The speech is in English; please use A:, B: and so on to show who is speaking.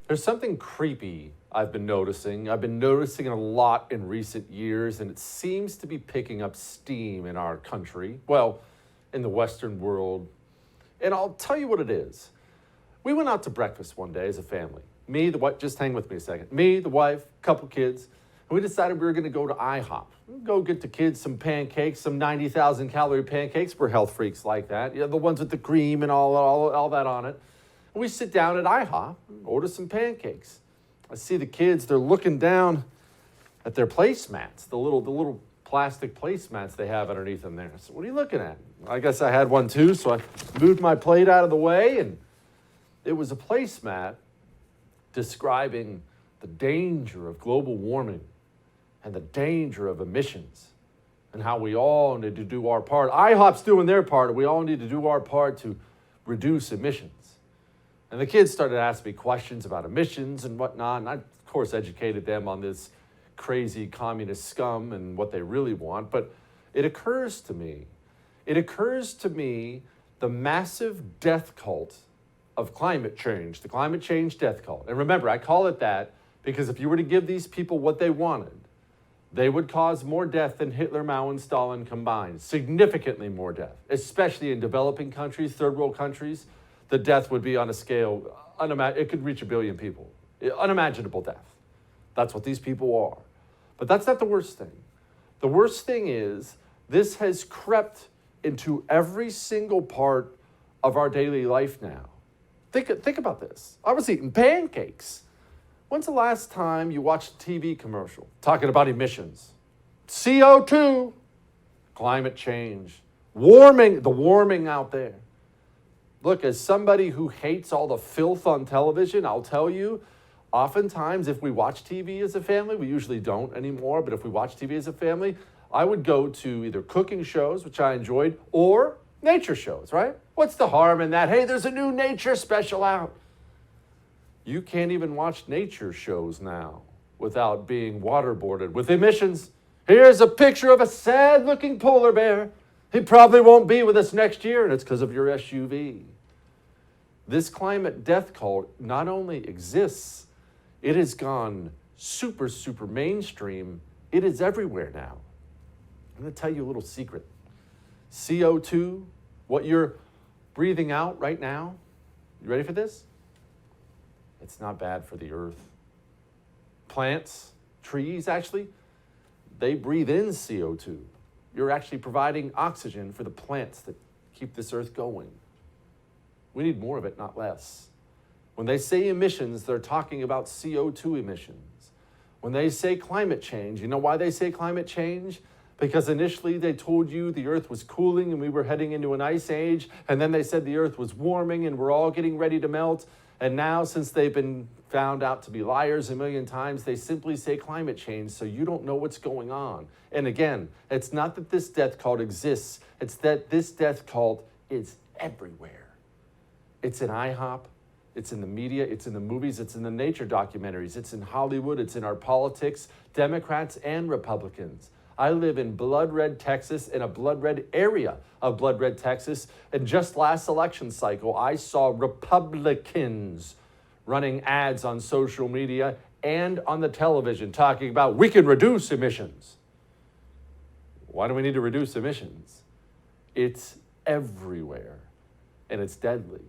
A: There's something creepy I've been noticing. I've been noticing it a lot in recent years, and it seems to be picking up steam in our country. Well, in the Western world. And I'll tell you what it is. We went out to breakfast one day as a family. Me, the wife, just hang with me a second. Me, the wife, couple kids. And we decided we were going to go to IHOP. Go get the kids some pancakes, some 90,000 calorie pancakes. We're health freaks like that. You know, the ones with the cream and all that on it. And we sit down at IHOP and order some pancakes. I see the kids, they're looking down at their placemats, the little plastic placemats they have underneath them there. So what are you looking at? I guess I had one too, so I moved my plate out of the way, and it was a placemat describing the danger of global warming and the danger of emissions and how we all need to do our part. IHOP's doing their part, and we all need to do our part to reduce emissions. And the kids started asking me questions about emissions and whatnot, and I, of course, educated them on this crazy communist scum and what they really want. But it occurs to me the massive death cult of climate change, the climate change death cult. And remember, I call it that because if you were to give these people what they wanted, they would cause more death than Hitler, Mao, and Stalin combined. Significantly more death, especially in developing countries, third world countries. The death would be on a scale, it could reach 1 billion people. Unimaginable death. That's what these people are. But that's not the worst thing. The worst thing is this has crept into every single part of our daily life now. Think about this. I was eating pancakes. When's the last time you watched a TV commercial talking about emissions? CO2, climate change, warming, the warming out there. Look, as somebody who hates all the filth on television, I'll tell you, oftentimes if we watch TV as a family, we usually don't anymore, but if we watch TV as a family, I would go to either cooking shows, which I enjoyed, or nature shows, right? What's the harm in that? Hey, there's a new nature special out. You can't even watch nature shows now without being waterboarded with emissions. Here's a picture of a sad-looking polar bear. He probably won't be with us next year, and it's because of your SUV. This climate death cult not only exists, it has gone super, super mainstream. It is everywhere now. I'm going to tell you a little secret. CO2, what you're breathing out right now, you ready for this? It's not bad for the earth. Plants, trees, actually, they breathe in CO2. You're actually providing oxygen for the plants that keep this earth going. We need more of it, not less. When they say emissions, they're talking about CO2 emissions. When they say climate change, you know why they say climate change? Because initially they told you the earth was cooling and we were heading into an ice age, and then they said the earth was warming and we're all getting ready to melt. And now, since they've been found out to be liars 1,000,000 times, they simply say climate change, so you don't know what's going on. And again, it's not that this death cult exists, it's that this death cult is everywhere. It's in IHOP, it's in the media, it's in the movies, it's in the nature documentaries, it's in Hollywood, it's in our politics, Democrats and Republicans. I live in blood red Texas, in a blood red area of blood red Texas. And just last election cycle, I saw Republicans running ads on social media and on the television talking about we can reduce emissions. Why do we need to reduce emissions? It's everywhere, and it's deadly.